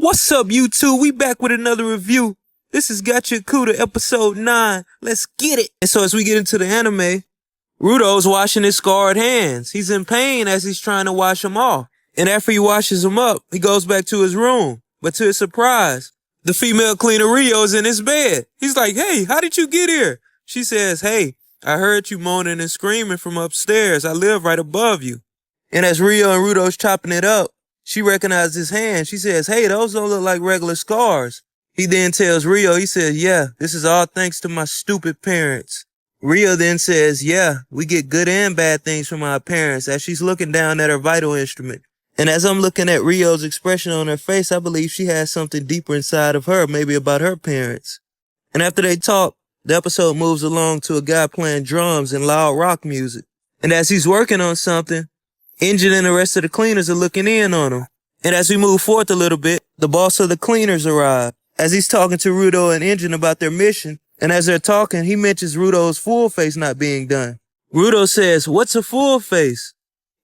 What's up, YouTube? We back with another review. This is Gachiakuta, episode 9. Let's get it. And so as we get into the anime, Rudo's washing his scarred hands. He's in pain as he's trying to wash them off. And after he washes them up, he goes back to his room. But to his surprise, the female cleaner Rio's in his bed. He's like, "Hey, how did you get here?" She says, "Hey, I heard you moaning and screaming from upstairs. I live right above you." And as Rio and Rudo's chopping it up, she recognizes his hand. She says, "Hey, those don't look like regular scars." He then tells Rio, he says, "Yeah, this is all thanks to my stupid parents." Rio then says, "Yeah, we get good and bad things from our parents," as she's looking down at her vital instrument. And as I'm looking at Rio's expression on her face, I believe she has something deeper inside of her, maybe about her parents. And after they talk, the episode moves along to a guy playing drums and loud rock music. And as he's working on something, Engine and the rest of the cleaners are looking in on him. And as we move forth a little bit, the boss of the cleaners arrives. As he's talking to Rudo and Engine about their mission, and as they're talking, he mentions Rudo's full face not being done. Rudo says, "What's a full face?"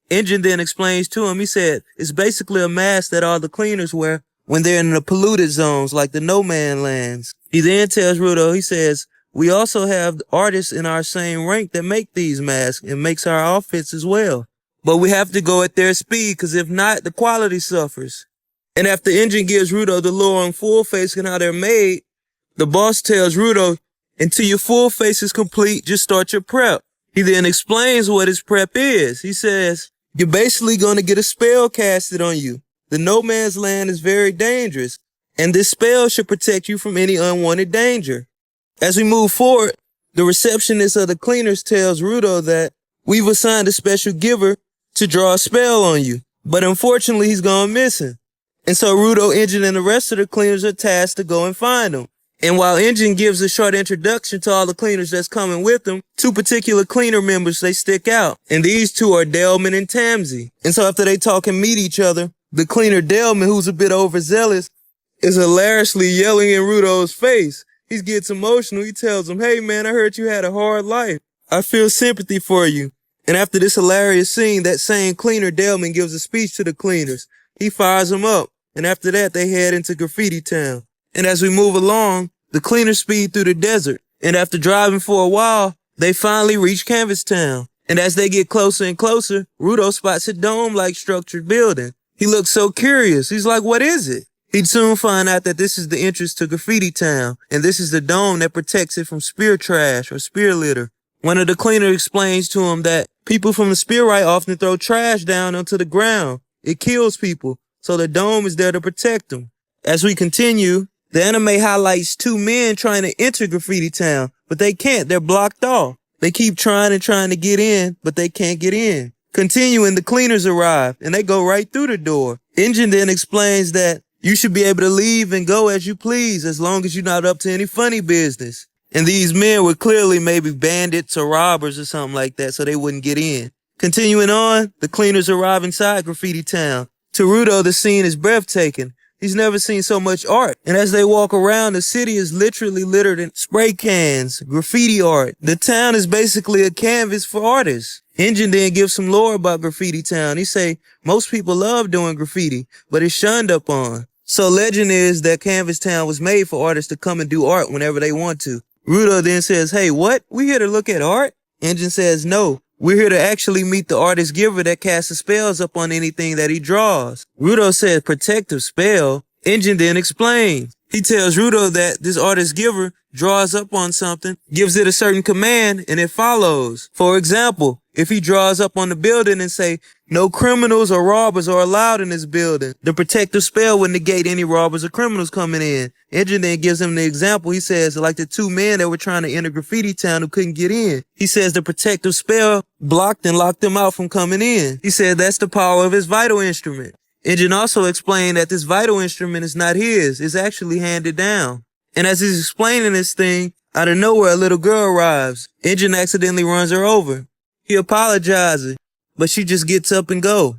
Engine then explains to him, he said, "It's basically a mask that all the cleaners wear when they're in the polluted zones like the no-man lands." He then tells Rudo, he says, "We also have artists in our same rank that make these masks and makes our outfits as well. But we have to go at their speed, because if not, the quality suffers." And after Engine gives Rudo the lore on full face and how they're made, the boss tells Rudo, "Until your full face is complete, just start your prep." He then explains what his prep is. He says, "You're basically going to get a spell casted on you. The no man's land is very dangerous, and this spell should protect you from any unwanted danger." As we move forward, the receptionist of the cleaners tells Rudo that we've assigned a special giver to draw a spell on you, but unfortunately he's gone missing. And so Rudo, Engine, and the rest of the cleaners are tasked to go and find him. And while Engine gives a short introduction to all the cleaners that's coming with him, two particular cleaner members, they stick out. And these two are Delman and Tamsy. And so after they talk and meet each other, the cleaner Delman, who's a bit overzealous, is hilariously yelling in Rudo's face. He gets emotional. He tells him, "Hey man, I heard you had a hard life. I feel sympathy for you." And after this hilarious scene, that same cleaner Delman gives a speech to the cleaners. He fires them up. And after that, they head into Graffiti Town. And as we move along, the cleaners speed through the desert. And after driving for a while, they finally reach Canvas Town. And as they get closer and closer, Rudo spots a dome-like structured building. He looks so curious. He's like, "What is it?" He'd soon find out that this is the entrance to Graffiti Town. And this is the dome that protects it from spear trash or spear litter. One of the cleaners explains to him that people from the spear right often throw trash down onto the ground. It kills people, so the dome is there to protect them. As we continue, the anime highlights two men trying to enter Graffiti Town, but they can't. They're blocked off. They keep trying to get in, but they can't get in. Continuing, the cleaners arrive, and they go right through the door. Engine then explains that you should be able to leave and go as you please, as long as you're not up to any funny business. And these men were clearly maybe bandits or robbers or something like that, so they wouldn't get in. Continuing on, the cleaners arrive inside Graffiti Town. To Rudo, the scene is breathtaking. He's never seen so much art. And as they walk around, the city is literally littered in spray cans, graffiti art. The town is basically a canvas for artists. Engine then gives some lore about Graffiti Town. He say, most people love doing graffiti, but it's shunned up on. So legend is that Canvas Town was made for artists to come and do art whenever they want to. Rudo then says, "Hey, what? We here to look at art?" Engine says, "No, we're here to actually meet the artist giver that casts the spells up on anything that he draws." Rudo says, "Protective spell?" Engine then explains. He tells Rudo that this artist giver draws up on something, gives it a certain command, and it follows. For example, if he draws up on the building and say, "No criminals or robbers are allowed in this building," the protective spell would negate any robbers or criminals coming in. Engine then gives him the example. He says, like the two men that were trying to enter Graffiti Town who couldn't get in. He says the protective spell blocked and locked them out from coming in. He said that's the power of his vital instrument. Engine also explained that this vital instrument is not his. It's actually handed down. And as he's explaining this thing, out of nowhere, a little girl arrives. Engine accidentally runs her over. He apologizes, but she just gets up and goes.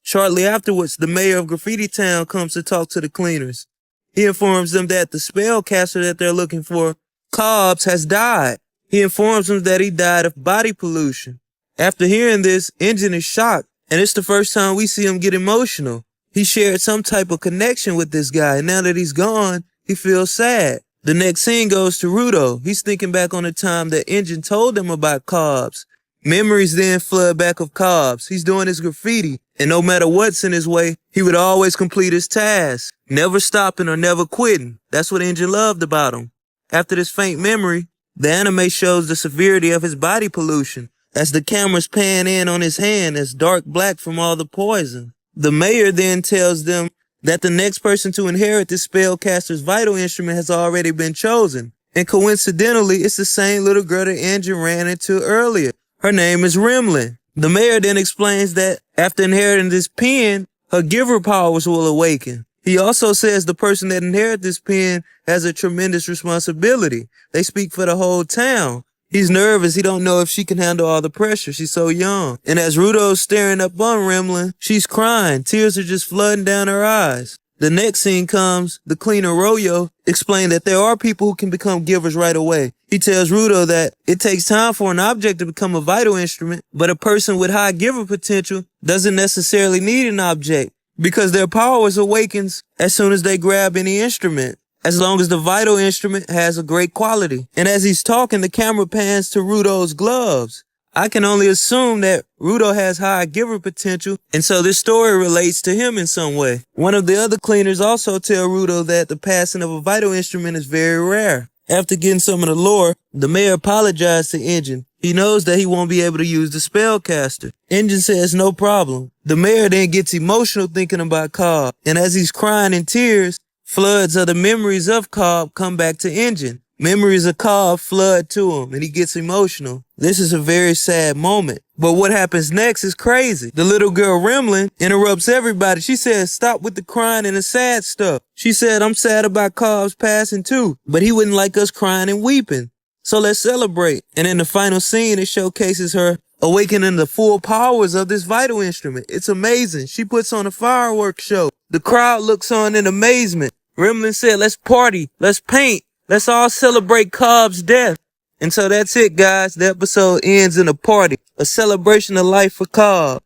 Shortly afterwards, the mayor of Graffiti Town comes to talk to the cleaners. He informs them that the spellcaster that they're looking for, Cobbs, has died. He informs them that he died of body pollution. After hearing this, Engine is shocked, and it's the first time we see him get emotional. He shared some type of connection with this guy, and now that he's gone, he feels sad. The next scene goes to Rudo. He's thinking back on the time that Engine told him about Cobbs. Memories then flood back of Cobbs. He's doing his graffiti, and no matter what's in his way, he would always complete his task, never stopping or never quitting. That's what Engine loved about him. After this faint memory, the anime shows the severity of his body pollution, as the cameras pan in on his hand that's dark black from all the poison. The mayor then tells them that the next person to inherit this spellcaster's vital instrument has already been chosen. And coincidentally, it's the same little girl that Engine ran into earlier. Her name is Rimlin. The mayor then explains that after inheriting this pen, her giver powers will awaken. He also says the person that inherits this pen has a tremendous responsibility. They speak for the whole town. He's nervous. He don't know if she can handle all the pressure. She's so young. And as Rudo's staring up on Rimlin, she's crying. Tears are just flooding down her eyes. The next scene comes. The cleaner Royo explained that there are people who can become givers right away. He tells Rudo that it takes time for an object to become a vital instrument, but a person with high giver potential doesn't necessarily need an object because their powers awakens as soon as they grab any instrument, as long as the vital instrument has a great quality. And as he's talking, the camera pans to Rudo's gloves. I can only assume that Rudo has high giver potential, and so this story relates to him in some way. One of the other cleaners also tell Rudo that the passing of a vital instrument is very rare. After getting some of the lore, the mayor apologized to Engine. He knows that he won't be able to use the spellcaster. Engine says no problem. The mayor then gets emotional thinking about Cobb, and as he's crying in tears, floods of the memories of Cobb come back to Engine. Memories of Cobb flood to him, and he gets emotional. This is a very sad moment. But what happens next is crazy. The little girl Rimlin interrupts everybody. She says, stop with the crying and the sad stuff. She said, I'm sad about Cobb's passing too, but he wouldn't like us crying and weeping. So let's celebrate. And in the final scene, it showcases her awakening the full powers of this vital instrument. It's amazing. She puts on a fireworks show. The crowd looks on in amazement. Rimlin said, let's party, let's paint, let's all celebrate Cobb's death. And so that's it, guys. The episode ends in a party, a celebration of life for Cobb.